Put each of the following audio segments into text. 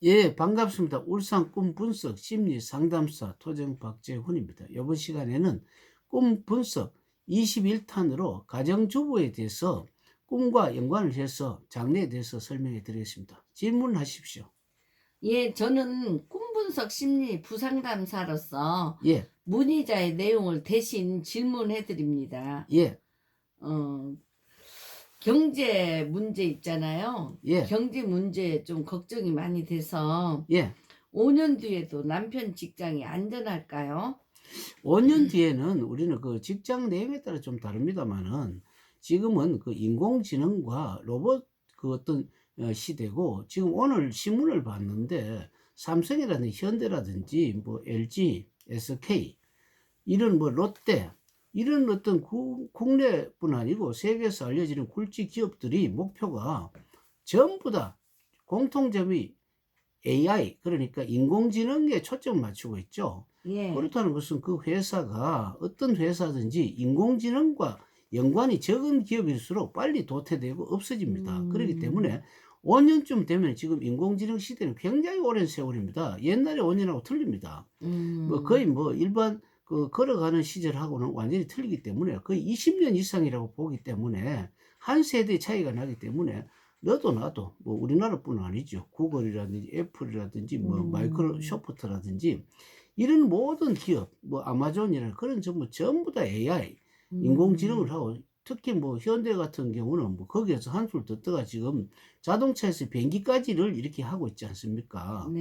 예, 반갑습니다. 울산 꿈 분석 심리 상담사 토정 박재훈입니다. 이번 시간에는 꿈 분석 21탄으로 가정주부에 대해서 꿈과 연관을 해서 장래에 대해서 설명해 드리겠습니다. 질문하십시오. 예, 저는 꿈분석 심리 부상담사로서 예, 문의자의 내용을 대신 질문해 드립니다. 예, 어, 경제 문제 있잖아요. 예, 경제 문제에 좀 걱정이 많이 돼서 예. 5년 뒤에도 남편 직장이 안전할까요? 5년 뒤에는 우리는 그 직장 내용에 따라 좀 다릅니다만은 지금은 그 인공지능과 로봇 그 어떤 시대고, 지금 오늘 신문을 봤는데 삼성이라든지 현대라든지 뭐 LG, SK 이런 뭐 롯데 이런 어떤 국내뿐 아니고 세계에서 알려지는 굴지 기업들이 목표가 전부 다 공통점이 AI, 그러니까 인공지능에 초점을 맞추고 있죠. 예. 그렇다는 것은 그 회사가 어떤 회사든지 인공지능과 연관이 적은 기업일수록 빨리 도태되고 없어집니다. 그렇기 음, 때문에 5년쯤 되면, 지금 인공지능 시대는 굉장히 오랜 세월입니다. 옛날에 5년하고 틀립니다. 뭐 거의 음, 뭐 일반 그 걸어가는 시절하고는 완전히 틀리기 때문에 거의 20년 이상이라고 보기 때문에, 한 세대 차이가 나기 때문에 너도 나도 뭐 우리나라뿐 아니죠. 구글이라든지 애플이라든지 뭐 음, 마이크로소프트라든지 이런 모든 기업, 뭐 아마존이나 그런 전부 다 AI, 인공지능을 음, 하고, 특히 뭐 현대 같은 경우는 뭐 거기에서 한술 더 떠가 지금 자동차에서 비행기까지를 이렇게 하고 있지 않습니까? 그렇게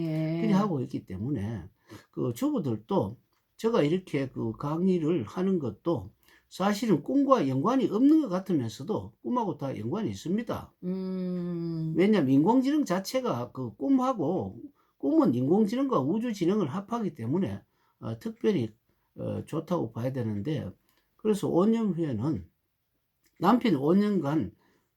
네. 하고 있기 때문에 그 주부들도 제가 이렇게 그 강의를 하는 것도 사실은 꿈과 연관이 없는 것 같으면서도 꿈하고 다 연관이 있습니다. 음, 왜냐하면 인공지능 자체가 그 꿈은 인공지능과 우주지능을 합하기 때문에 특별히 좋다고 봐야 되는데, 그래서 5년 후에는 남편이 5년간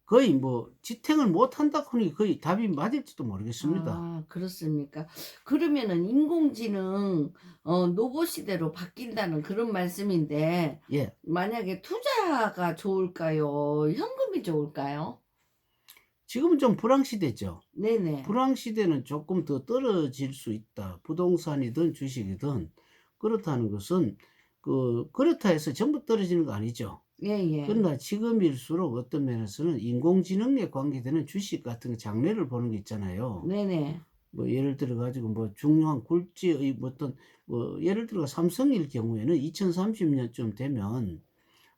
거의 뭐 지탱을 못한다 하니 거의 답이 맞을지도 모르겠습니다. 아, 그렇습니까? 그러면은 인공지능 로봇 시대로 바뀐다는 그런 말씀인데 예. 만약에 투자가 좋을까요? 현금이 좋을까요? 지금은 좀 불황시대죠. 네네. 불황시대는 조금 더 떨어질 수 있다. 부동산이든 주식이든. 그렇다는 것은 그렇다 해서 전부 떨어지는 거 아니죠. 예예. 그러나 지금일수록 어떤 면에서는 인공지능에 관계되는 주식 같은 장래를 보는 게 있잖아요. 네네. 뭐 예를 들어 가지고 뭐 중요한 굴지의 뭐 어떤 뭐 예를 들어 삼성일 경우에는 2030년쯤 되면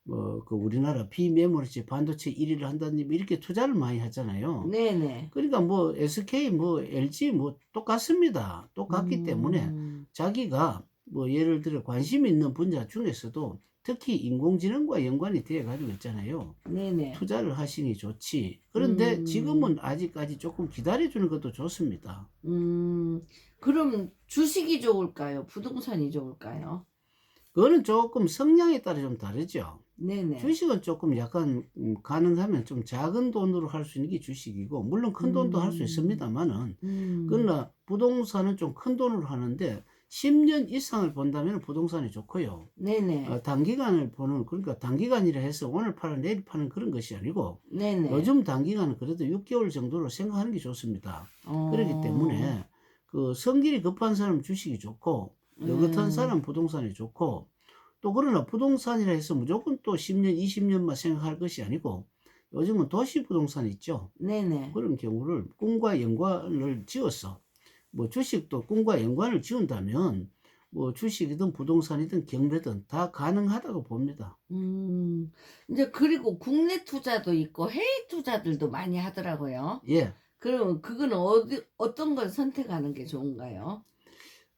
뭐 그 우리나라 비메모리칩 반도체 1 위를 한다는 이렇게 투자를 많이 하잖아요. 네네. 그러니까 뭐 SK 뭐 LG 뭐 똑같습니다. 똑같기 때문에 음. 자기가 뭐 예를 들어 관심 있는 분야 중에서도 특히 인공지능과 연관이 되어 가지고 있잖아요. 네네. 투자를 하시니 좋지. 그런데 음. 지금은 아직까지 조금 기다려 주는 것도 좋습니다. 음. 그럼 주식이 좋을까요? 부동산이 좋을까요? 그거는 조금 성향에 따라 좀 다르죠. 네네. 주식은 조금 약간 가능하면 좀 작은 돈으로 할 수 있는 게 주식이고, 물론 큰 돈도 할 수 음. 있습니다만은, 음. 그러나 부동산은 좀 큰 돈으로 하는데 10년 이상을 본다면 부동산이 좋고요. 네네. 단기간을 보는, 그러니까 단기간이라 해서 오늘 팔아 내일 파는 그런 것이 아니고, 네네. 요즘 단기간은 그래도 6개월 정도로 생각하는 게 좋습니다. 그렇기 어. 때문에 그 성질이 급한 사람은 주식이 좋고, 느긋한 음. 사람은 부동산이 좋고, 또 그러나 부동산이라 해서 무조건 또 10년, 20년만 생각할 것이 아니고, 요즘은 도시 부동산 있죠. 네네. 그런 경우를 꿈과 연관을 지어서, 뭐 주식도 꿈과 연관을 지은다면 뭐 주식이든 부동산이든 경매든 다 가능하다고 봅니다. 음. 인제 그리고 국내 투자도 있고 해외 투자들도 많이 하더라고요. 예. 그럼 그거는 어떤 걸 선택하는 게 좋은가요?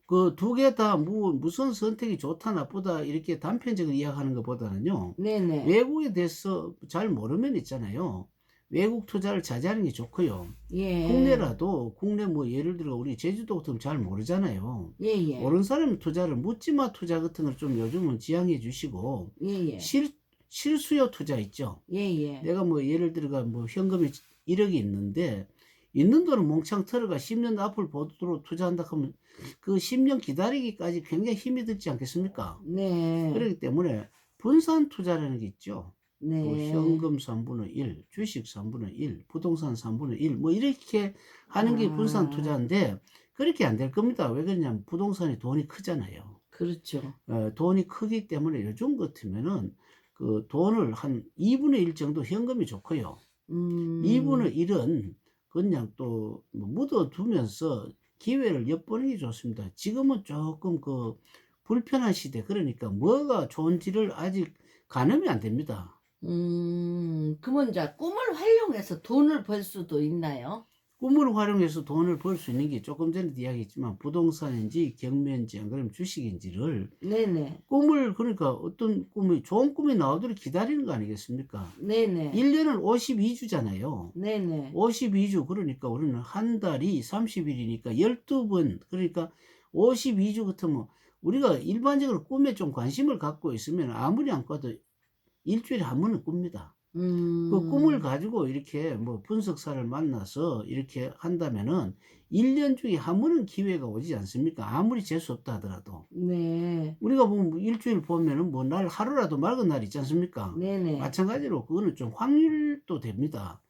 그 두 개 다 무슨 선택이 좋다 나쁘다 이렇게 단편적으로 이야기하는 것보다는요. 네네. 외국에 대해서 잘 모르면 있잖아요. 외국 투자를 자제하는 게 좋고요. 예. 국내라도 국내 뭐 예를 들어 우리 제주도 같으면 잘 모르잖아요. 예예. 모르는 사람이 투자를 묻지마 투자 같은 걸 좀 요즘은 지양해 주시고, 예예. 실 실수요 투자 있죠. 예예. 내가 뭐 예를 들어가 뭐 현금이 1억이 있는데 있는 돈을 몽창 털어가 10년 앞을 보도록 투자한다 하면 그 10년 기다리기까지 굉장히 힘이 들지 않겠습니까? 네. 그렇기 때문에 분산 투자라는 게 있죠. 네. 현금 3분의 1, 주식 3분의 1, 부동산 3분의 1, 뭐 이렇게 하는 게 분산 아, 투자인데 그렇게 안 될 겁니다. 왜 그러냐면 부동산이 돈이 크잖아요. 그렇죠. 돈이 크기 때문에 요즘 같으면은 그 돈을 한 2분의 1 정도 현금이 좋고요. 2분의 음, 1은 그냥 또뭐 묻어두면서 기회를 엿보는 게 좋습니다. 지금은 조금 그 불편한 시대, 그러니까 뭐가 좋은지를 아직 가늠이 안 됩니다. 그러면 이제 꿈을 활용해서 돈을 벌 수도 있나요? 꿈을 활용해서 돈을 벌 수 있는 게 조금 전에도 이야기했지만 부동산인지 경매인지 안 그러면 주식인지를 네네. 꿈을, 그러니까 어떤 꿈이 좋은 꿈이 나오도록 기다리는 거 아니겠습니까? 네네. 1 년은 52주잖아요. 네네. 52주, 그러니까 우리는 한 달이 30 일이니까 12번, 그러니까 52주 같으면 우리가 일반적으로 꿈에 좀 관심을 갖고 있으면 아무리 안 꿔도 일 주일에 한 번은 꿉니다. 그 꿈을 음, 가지고 이렇게 뭐 분석사를 만나서 이렇게 한다면은 1년 중에 한 번은 기회가 오지 않습니까? 아무리 재수 없다 하더라도. 네. 우리가 뭐 일주일 보면은 뭐 날 하루라도 맑은 날 있지 않습니까? 네네. 마찬가지로 그거는 좀 확률도 됩니다.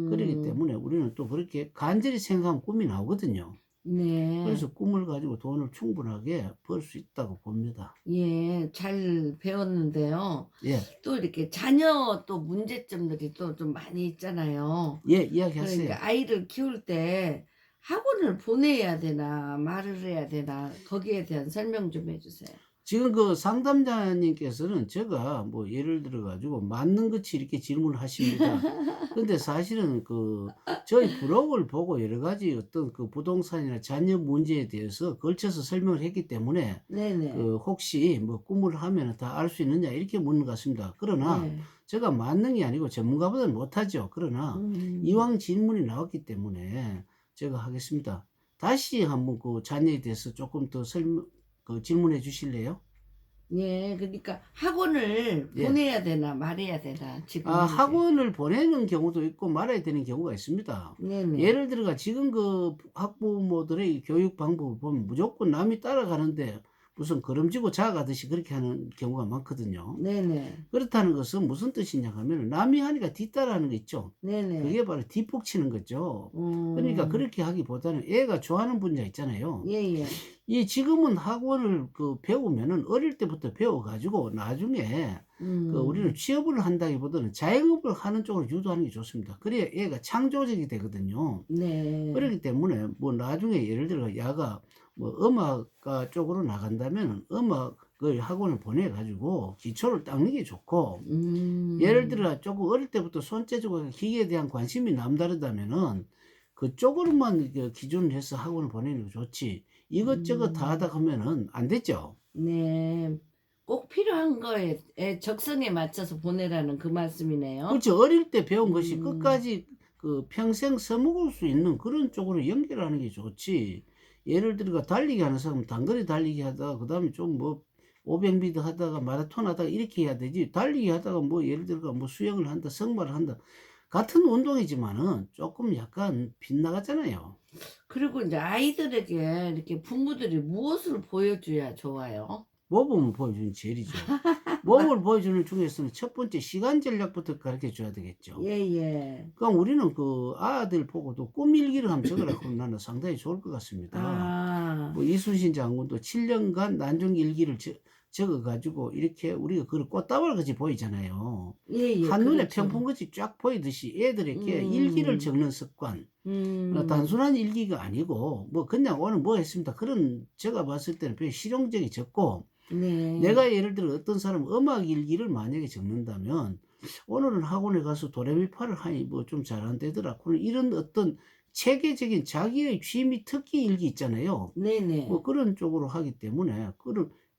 그러기 음, 때문에 우리는 또 그렇게 간절히 생각하면 꿈이 나오거든요. 네. 그래서 꿈을 가지고 돈을 충분하게 벌 수 있다고 봅니다. 예, 잘 배웠는데요. 예. 또 이렇게 자녀 또 문제점들이 또 좀 많이 있잖아요. 예, 이야기하세요. 그러니까 아이를 키울 때 학원을 보내야 되나 말을 해야 되나 거기에 대한 설명 좀 해 주세요. 지금 그 상담자님께서는 제가 뭐 예를 들어 가지고 맞는 것이 이렇게 질문을 하십니다. 근데 사실은 그 저희 블로그를 보고 여러 가지 어떤 그 부동산이나 자녀 문제에 대해서 걸쳐서 설명을 했기 때문에 네네. 그 혹시 뭐 "꿈을 하면은 다 알 수 있느냐?" 이렇게 묻는 것 같습니다. 그러나 네. 제가 만능이 아니고 전문가보다는 못하죠. 그러나 음. 이왕 질문이 나왔기 때문에 제가 하겠습니다. 다시 한번 그 자녀에 대해서 조금 더 설명 그 질문해 주실래요? 예. 그러니까 학원을 예. 보내야 되나 말해야 되나 지금 아, 현재. 학원을 보내는 경우도 있고 말아야 되는 경우가 있습니다. 네네. 예를 들어가 지금 그 학부모들의 교육 방법을 보면 무조건 남이 따라가는데 무슨 걸음지고 자가듯이 그렇게 하는 경우가 많거든요. 네네. 그렇다는 것은 무슨 뜻이냐 하면 남이 하니까 뒤따라하는 거 있죠. 네네. 그게 바로 뒷북치는 거죠. 그러니까 음. 그렇게 하기보다는 애가 좋아하는 분야 있잖아요. 예예. 이 지금은 학원을 그 배우면은 어릴 때부터 배워 가지고 나중에 그 우리는 음. 취업을 한다기보다는 자영업을 하는 쪽으로 유도하는 게 좋습니다. 그래야 얘가 창조적이 되거든요. 네. 그렇기 때문에 뭐 나중에 예를 들어 야가 뭐 음악가 쪽으로 나간다면은 음악을 학원을 보내 가지고 기초를 닦는 게 좋고, 예를 음. 들어 쪼금 어릴 때부터 손재주가 기계에 대한 관심이 남다르다면은 그쪽으로만 그 기준을 해서 학원을 보내는 게 좋지 이것저것 다 음. 하다 하면은 안 되죠. 네. 꼭 필요한 거에 적성에 맞춰서 보내라는 그 말씀이네요. 그렇죠. 어릴 때 배운 것이 음. 끝까지 그 평생 써먹을 수 있는 그런 쪽으로 연결하는 게 좋지. 예를 들어가 달리기 하는 사람은 단거리 달리기 하다가 그다음에 좀 뭐 500 미터 하다가 마라톤 하다가 이렇게 해야 되지, 달리기 하다가 뭐 예를 들어가 뭐 수영을 한다, 성마를 한다. 같은 운동이지만은 쪼끔 약간 빗나가잖아요. 그리고 인제 아이들에게 이렇게 부모들이 무엇을 보여줘야 좋아요? 모범을 보여주는 제일이죠. 모범을 보여주는 중에서는 첫 번째 시간 전략부터 가르쳐 줘야 되겠죠. 예예. 그럼 우리는 그 아들 보고도 꿈 일기를 한번 적으라 그러면 나는 상당히 좋을 것 같습니다. 아. 뭐 이순신 장군도 7 년간 난중 일기를 적어 가지고 이렇게 우리가 그걸 꽃다발 같이 보이잖아요. 예예. 한눈에 그렇죠. 편풍같이 쫙 보이듯이 애들에게 일기를 음. 적는 습관, 음. 단순한 일기가 아니고 뭐 그냥 '오늘 뭐 했습니다.' 그런, 제가 봤을 때는 별로 실용적이 적고, 네. 내가 예를 들어 어떤 사람은 음악 일기를 만약에 적는다면 '오늘은 학원에 가서 도레미파를 하니 뭐 좀 잘한다더라.' 그런 이런 어떤 체계적인 자기의 취미 특기 일기 있잖아요. 뭐 네네. 그런 쪽으로 하기 때문에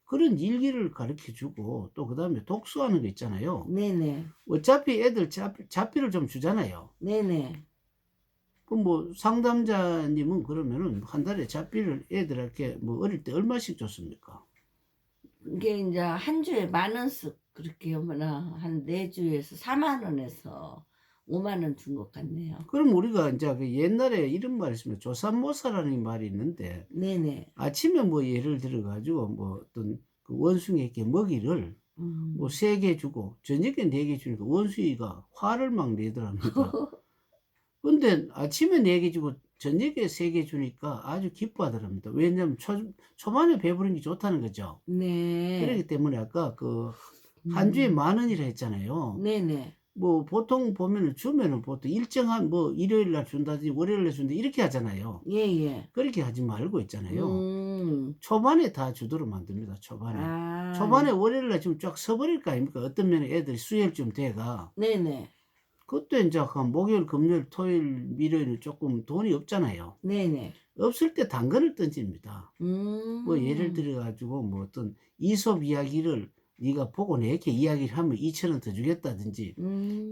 그런 일기를 가르쳐 주고, 또 그다음에 독서하는 거 있잖아요. 네네. 어차피 애들 잡비를 좀 주잖아요. 네네. 그 뭐 상담자님은 그러면은 한 달에 잡비를 애들에게 뭐 어릴 때 얼마씩 줬습니까? 이게 인제 한 주에 만 원씩 그렇게 오면은 한 4 주에서 4만 원에서 5만 원 준 것 같네요. 그럼 우리가 인제 그 옛날에 이런 말이 있습니다. 조삼모사라는 말이 있는데, 네네. 아침에 뭐 예를 들어 가지고 뭐 어떤 그 원숭이에게 먹이를 뭐 음. 3개 주고 저녁에 4개 주니까 원수이가 화를 막 내더랍니다. 근데 아침에 4개 주고 저녁에 3개 주니까 아주 기뻐하더랍니다. 왜냐하면 초반에 배부른 게 좋다는 거죠. 네. 그러기 때문에 아까 그 한 주에 음. 10,000원이라 했잖아요. 네네. 뭐 보통 보면은 주면은 보통 일정한 뭐 일요일 날 준다든지 월요일 날 준다 이렇게 하잖아요. 예예. 그렇게 하지 말고 있잖아요. 음. 초반에 다 주도록 만듭니다, 초반에. 아. 초반에 월요일 날 지금 쫙 서 버릴 거 아닙니까? 어떤 면에 애들이 수요일쯤 돼가. 네네. 그때 인제 한 목요일, 금요일, 토요일, 일요일은 쪼끔 돈이 없잖아요. 네네. 없을 때 당근을 던집니다. 뭐 예를 음. 들어 가지고 뭐 어떤 이솝 이야기를 네가 보고 내 이렇게 이야기를 하면 2,000원 더 주겠다든지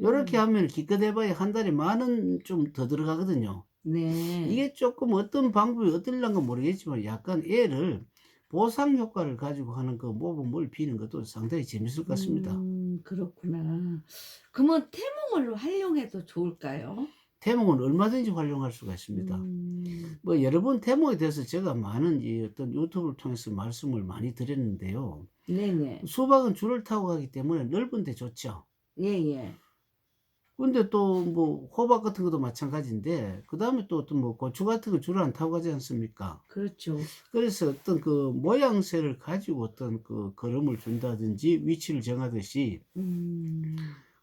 요렇게 음. 하면 기껏 해봐야 한 달에 10,000원 좀 더 들어가거든요. 네. 이게 쪼끔 어떤 방법이 어떨란가 모르겠지만 약간 애를 보상 효과를 가지고 하는 그 모범을 비는 것도 상당히 재밌을 것 같습니다. 그렇구나. 그러면 태몽을 활용해도 좋을까요? 태몽은 얼마든지 활용할 수가 있습니다. 음. 뭐 여러 번 태몽에 대해서 제가 많은 이 어떤 유튜브를 통해서 말씀을 많이 드렸는데요. 네네. 수박은 줄을 타고 가기 때문에 넓은 데 좋죠. 예예. 근데 또 뭐 호박 같은 것도 마찬가지인데 그다음에 또 어떤 뭐 고추 같은 거 줄을 안 타고 가지 않습니까? 그렇죠. 그래서 어떤 그 모양새를 가지고 어떤 그 걸음을 준다든지 위치를 정하듯이 음.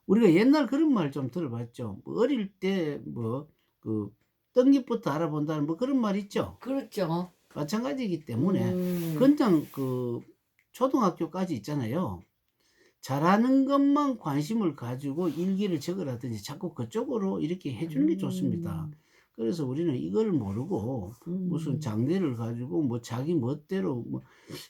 우리가 옛날 그런 말 좀 들어봤죠. 뭐 어릴 때 뭐 그 "떡잎부터 알아본다."는 뭐 그런 말 있죠. 그렇죠. 마찬가지이기 때문에 음. 그냥 그 초등학교까지 있잖아요. 잘하는 것만 관심을 가지고 일기를 적으라든지 자꾸 그쪽으로 이렇게 해 주는 게 좋습니다. 음. 그래서 우리는 이걸 모르고 무슨 음. 장래를 가지고 뭐 자기 멋대로 뭐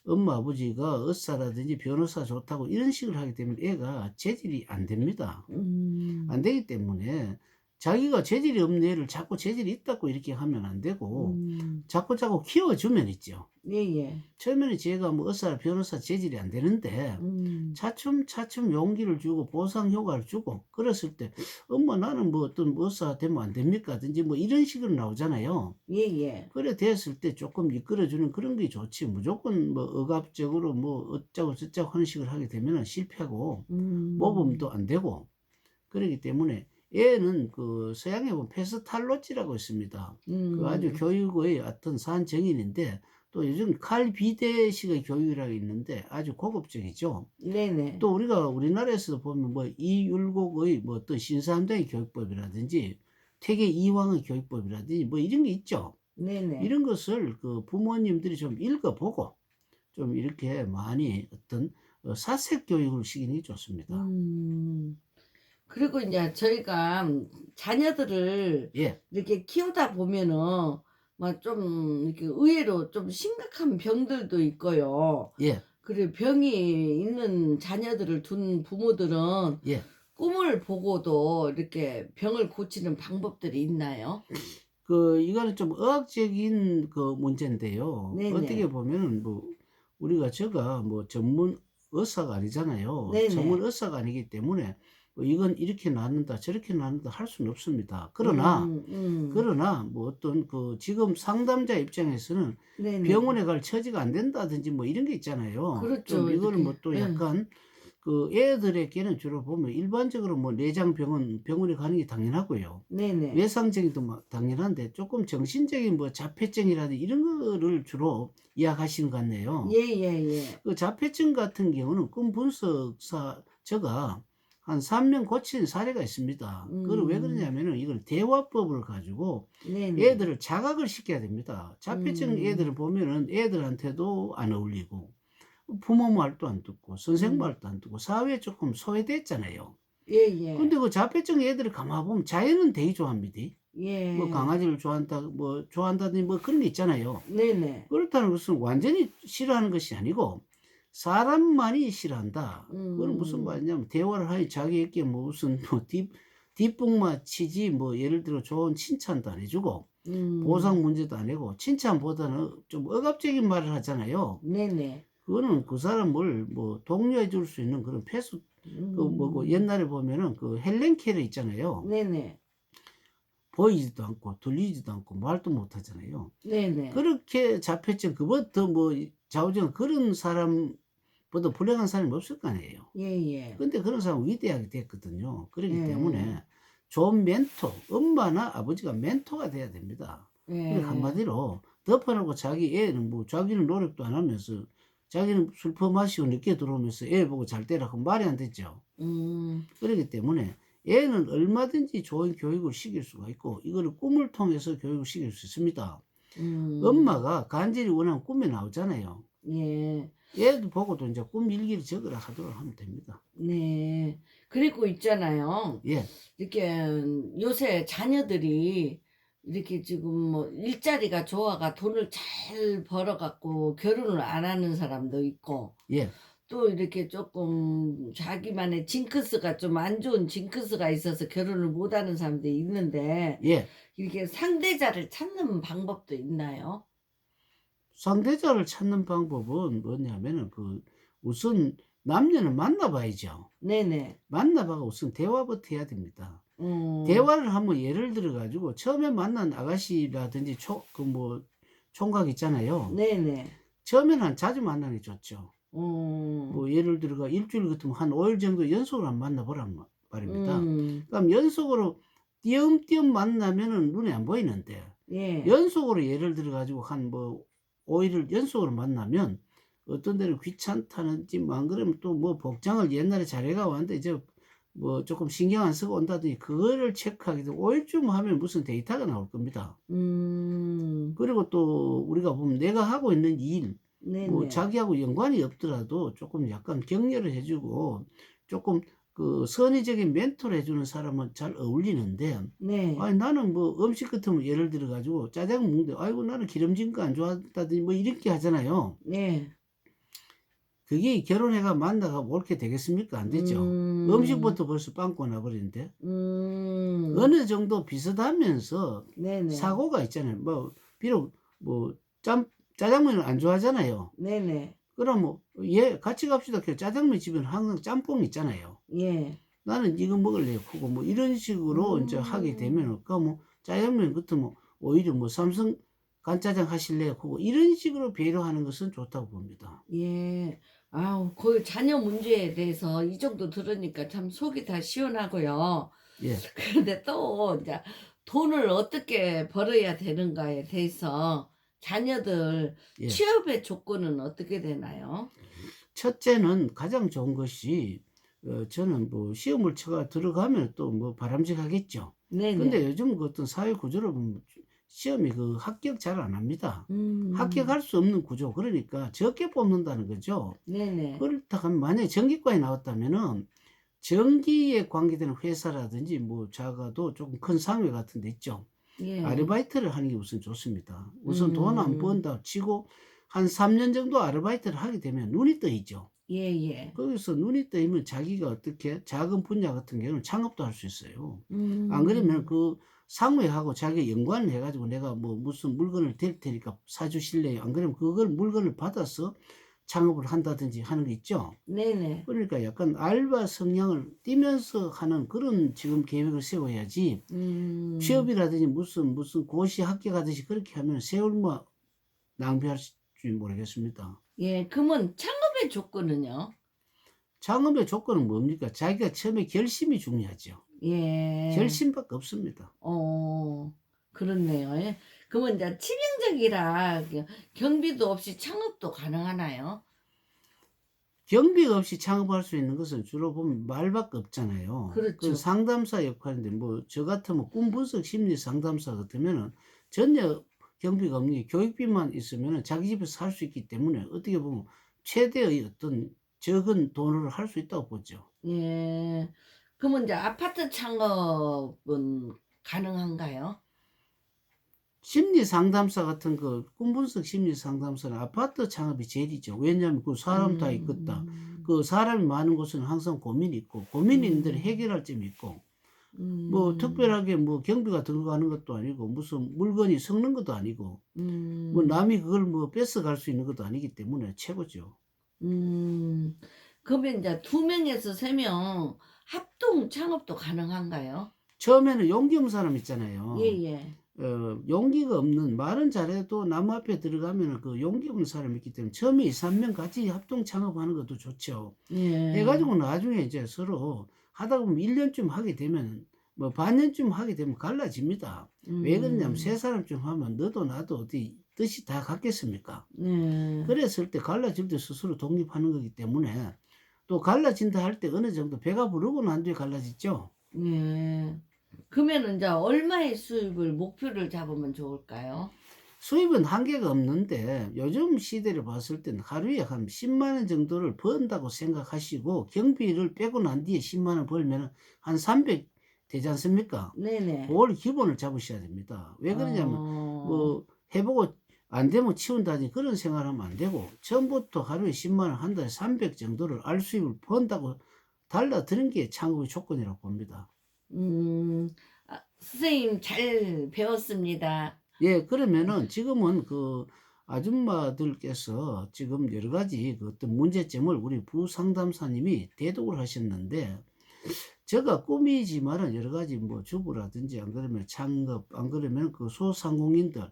엄마 아버지가 의사라든지 변호사 좋다고 이런 식으로 하게 되면 애가 재질이 안 됩니다. 음. 안 되기 때문에 자기가 재질이 없는 애를 자꾸 재질이 있다고 이렇게 하면 안 되고 음. 자꾸자꾸 키워주면 있죠. 예예. 처음에는 제가 뭐 의사, 변호사 재질이 안 되는데 음. 차츰차츰 용기를 주고 보상 효과를 주고 그랬을 때 "엄마 나는 뭐 어떤 뭐 의사 되면 안 됩니까?"든지 뭐 이런 식으로 나오잖아요. 예예. 그래 됐을 때 조금 이끌어 주는 그런 게 좋지 무조건 뭐 억압적으로 뭐 어짜고 저짜고 하는 식으로 하게 되면은 실패고 음. 모범도 안 되고 그러기 때문에 얘는 그 서양에 보면 페스탈로치라고 있습니다. 그 아주 음. 교육의 어떤 산정인인데 또 요즘 칼 비대식의 교육이라고 있는데 아주 고급적이죠. 네네. 또 우리가 우리나라에서도 보면 뭐 이율곡의 뭐 어떤 신사임당의 교육법이라든지 퇴계 이황의 교육법이라든지 뭐 이런 게 있죠. 네네. 이런 것을 그 부모님들이 좀 읽어 보고 좀 이렇게 많이 어떤 사색 교육을 시키는 게 좋습니다. 음. 그리고 인제 저희가 자녀들을 예. 이렇게 키우다 보면은 막 좀 이렇게 의외로 좀 심각한 병들도 있고요. 예. 그리고 병이 있는 자녀들을 둔 부모들은 예. 꿈을 보고도 이렇게 병을 고치는 방법들이 있나요? 그 이거는 좀 의학적인 그 문제인데요. 어떻게 네네. 보면은 뭐 우리가 제가 뭐 전문 의사가 아니잖아요. 전문 네네. 의사가 아니기 때문에 뭐 이건 이렇게 낫는다 저렇게 낫는다 할 수는 없습니다. 그러나, 음 음. 그러나 뭐 어떤 그 지금 상담자 입장에서는 네네. 병원에 갈 처지가 안 된다든지 뭐 이런 게 있잖아요. 좀 그렇죠. 이거는 이렇게 뭐 또 예. 약간 그 애들에게는 주로 보면 일반적으로 뭐 내장병원 병원에 가는 게 당연하고요. 네네. 외상적인 도 막 당연한데 쪼끔 정신적인 뭐 자폐증이라든지 이런 거를 주로 이야기하시는 것 같네요. 예예예. 그 자폐증 같은 경우는 꿈 분석사저가 한 3명 고친 사례가 있습니다. 그걸 왜 음. 그러냐면은 이걸 대화법을 가지고 네네. 애들을 자각을 시켜야 됩니다. 자폐증 음. 애들을 보면은 애들한테도 안 어울리고 부모 말도 안 듣고 선생 음. 말도 안 듣고 사회에 쪼끔 소외됐잖아요. 예예. 근데 그 자폐증 애들을 가만 보면 자연은 되게 좋아합니다. 뭐 예. 강아지를 좋아한다 뭐 좋아한다든지 뭐 그런 게 있잖아요. 네네. 그렇다는 것은 완전히 싫어하는 것이 아니고 사람만이 싫어한다. 그건 무슨 음. 말이냐면 대화를 하니 자기에게 뭐 무슨 뭐 뒷북만 치지 뭐 예를 들어 좋은 칭찬도 안 해 주고 음. 보상 문제도 안 내고 칭찬보다는 좀 억압적인 말을 하잖아요. 네네. 그거는 그 사람을 뭐 독려해 줄 수 있는 그런 그 뭐고 음. 옛날에 보면은 그 헬렌 켈러 있잖아요. 네네. 보이지도 않고 들리지도 않고 말도 못 하잖아요. 네네. 그렇게 자폐증 그보다 뭐 이 좌우지간 그런 사람들을 보다 불행한 사람이 없을 거 아니에요. 예예. 근데 그런 사람은 위대하게 됐거든요. 그렇기 예. 때문에 좋은 멘토, 엄마나 아버지가 멘토가 돼야 됩니다. 그러니까 예. 한마디로 덮어놓고 자기 애는 뭐 자기는 노력도 안 하면서 자기는 술 퍼마시고 늦게 들어오면서 애 보고 잘 때라 그 말이 안 되죠. 음. 그렇기 때문에 애는 얼마든지 좋은 교육을 시킬 수가 있고 이거를 꿈을 통해서 교육을 시킬 수 있습니다. 음. 엄마가 간절히 원하는 꿈에 나오잖아요. 예. 얘도 보고도 이제 꿈 일기를 적으라 하도록 하면 됩니다. 네. 그리고 있잖아요. 예, 이렇게 요새 자녀들이 이렇게 지금 뭐 일자리가 좋아가 돈을 잘 벌어 갖고 결혼을 안 하는 사람도 있고 예, 또 이렇게 쪼끔 자기만의 징크스가 좀 안 좋은 징크스가 있어서 결혼을 못 하는 사람도 있는데 예. 이렇게 상대자를 찾는 방법도 있나요? 상대자를 찾는 방법은 뭐냐면은 우선 남녀는 만나 봐야죠. 네네. 만나 봐가 우선 대화부터 해야 됩니다. 음. 대화를 하면 예를 들어 가지고 처음에 만난 아가씨라든지 총각 있잖아요. 네네. 처음에는 자주 만나는 게 좋죠. 음. 뭐 예를 들어가 일주일 같으면 한 5일 정도 연속으로 한번 만나 보란 말입니다. 음. 그럼 연속으로 띄엄띄엄 만나면은 눈에 안 보이는데 예. 연속으로 예를 들어 가지고 한 뭐 5 일을 연속으로 만나면 어떤 데는 귀찮다는지 뭐 안 그러면 또 뭐 복장을 옛날에 잘해 가 왔는데 이제 뭐 쪼끔 신경 안 쓰고 온다더니 그거를 체크하게 되고 5 일쯤 하면 무슨 데이터가 나올 겁니다. 음. 그리고 또 우리가 보면 내가 하고 있는 일 뭐 네네. 자기하고 연관이 없더라도 쪼끔 약간 격려를 해 주고 쪼끔 그 선의적인 멘토를 해 주는 사람은 잘 어울리는데 네. 아니 나는 뭐 음식 같으면 예를 들어 가지고 짜장 먹는데 "아이고 나는 기름진 거 안 좋아한다더니." 뭐 이렇게 하잖아요. 네. 그게 결혼해 만나가 옳게 되겠습니까? 안 되죠. 음. 음식부터 벌써 빵꾸 나 버리는데. 음. 어느 정도 비슷하면서 네네. 사고가 있잖아요. 뭐 비록 뭐 짜장면을 안 좋아하잖아요. 네네. 그럼 뭐 "예 같이 갑시다." 그 짜장면 집에는 항상 짬뽕이 있잖아요. 예. "나는 이거 먹을래요." 하고 뭐 이런 식으로 인제 하게 음. 되면은 그 뭐 짜장면 같으면 오히려 뭐 "삼성 간짜장 하실래요?" 하고 이런 식으로 배려하는 것은 좋다고 봅니다. 예. 아우 그 자녀 문제에 대해서 이 정도 들으니까 참 속이 다 시원하고요. 예. 그런데 또 인제 돈을 어떻게 벌어야 되는가에 대해서 자녀들 예. 취업의 조건은 어떻게 되나요? 첫째는 가장 좋은 것이 저는 뭐 시험을 쳐가 들어가면 또 뭐 바람직하겠죠. 근데 네네. 요즘 그 어떤 사회 구조를 보면 시험이 그 합격 잘 안 합니다. 음. 합격할 수 없는 구조 그러니까 적게 뽑는다는 거죠. 네네. 그렇다 하면 만약에 전기과에 나왔다면은 전기에 관계되는 회사라든지 뭐 작아도 조금 큰 상회 같은 데 있죠. 예. 아르바이트를 하는 게 우선 좋습니다. 우선 돈 안 음. 번다 치고 한 3년 정도 아르바이트를 하게 되면 눈이 떠이죠. 예예. 거기서 눈이 뜨이면 자기가 어떻게 작은 분야 같은 경우는 창업도 할 수 있어요. 안 그러면 음. 그 상회하고 자기가 연관을 해 가지고 "내가 뭐 무슨 물건을 댈 테니까 사 주실래요?" 안 그러면 그걸 물건을 받아서 창업을 한다든지 하는 게 있죠. 네네. 그러니까 약간 알바 성향을 띠면서 하는 그런 지금 계획을 세워야지 음. 취업이라든지 무슨 고시 합격하듯이 그렇게 하면 세월만 낭비할지 모르겠습니다. 예. 그러면 창업의 조건은요? 창업의 조건은 뭡니까? 자기가 처음에 결심이 중요하죠. 예. 결심밖에 없습니다. 어. 그렇네요. 예. 그러면 인제 치명적이라 경비도 없이 창업도 가능하나요? 경비가 없이 창업할 수 있는 것은 주로 보면 말밖에 없잖아요. 그 그렇죠. 상담사 역할인데 뭐 저 같으면 꿈 분석 심리 상담사 같으면은 전혀 경비가 없는 게 교육비만 있으면은 자기 집에서 살 수 있기 때문에 어떻게 보면 최대의 어떤 적은 돈으로 할 수 있다고 보죠. 예. 그러면 인제 아파트 창업은 가능한가요? 심리 상담사 같은 그 꿈분석 심리 상담사는 아파트 창업이 제일이죠. 왜냐하면 그 사람 다 있겠다. 음. 그 사람이 많은 곳은 항상 고민이 있고 고민이 있는 데는 음. 해결할 점이 있고 뭐 음. 특별하게 뭐 경비가 들어가는 것도 아니고 무슨 물건이 썩는 것도 아니고 뭐 음. 남이 그걸 뭐 뺏어갈 수 있는 것도 아니기 때문에 최고죠. 음. 그러면 인제 2 명에서 3명 합동 창업도 가능한가요? 처음에는 용기 없는 사람 있잖아요. 예예. 용기가 없는, 말은 잘해도 나무 앞에 들어가면은 그 용기 없는 사람이 있기 때문에 처음에 2-3명 같이 합동 창업하는 것도 좋죠. 해 예. 가지고 나중에 이제 서로 하다 보면 1 년쯤 하게 되면 뭐 반년쯤 하게 되면 갈라집니다. 왜 그러냐면 세 음. 사람쯤 하면 너도 나도 어디 뜻이 다 같겠습니까? 네. 그랬을 때 갈라질 때 스스로 독립하는 거기 때문에, 또 갈라진다 할 때 어느 정도 배가 부르고 난 뒤에 갈라지죠. 예. 그러면은 인제 얼마의 수입을 목표를 잡으면 좋을까요? 수입은 한계가 없는데 요즘 시대를 봤을 때는 하루에 한 10만 원 정도를 번다고 생각하시고 경비를 빼고 난 뒤에 10만 원 벌면은 한 300 되지 않습니까? 네네. 그걸 기본을 잡으셔야 됩니다. 왜 그러냐면 어. 뭐 해 보고 안 되면 치운다든지 그런 생활하면 안 되고, 처음부터 하루에 10만 원, 한 달에 300 정도를 알 수입을 번다고 달라드는 게 창업의 조건이라고 봅니다. 음. 아 선생님 잘 배웠습니다. 예, 그러면은 지금은 그 아줌마들께서 지금 여러 가지 그 어떤 문제점을 우리 부상담사님이 대독을 하셨는데, 제가 꿈이지만은 여러 가지 뭐 주부라든지 안 그러면 창업, 안 그러면 그 소상공인들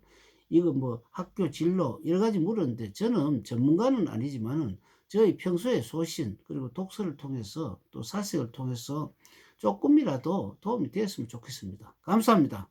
이거 뭐 학교 진로 여러 가지 물었는데, 저는 전문가는 아니지만은 저희 평소에 소신 그리고 독서를 통해서 또 사색을 통해서 조금이라도 도움이 되었으면 좋겠습니다. 감사합니다.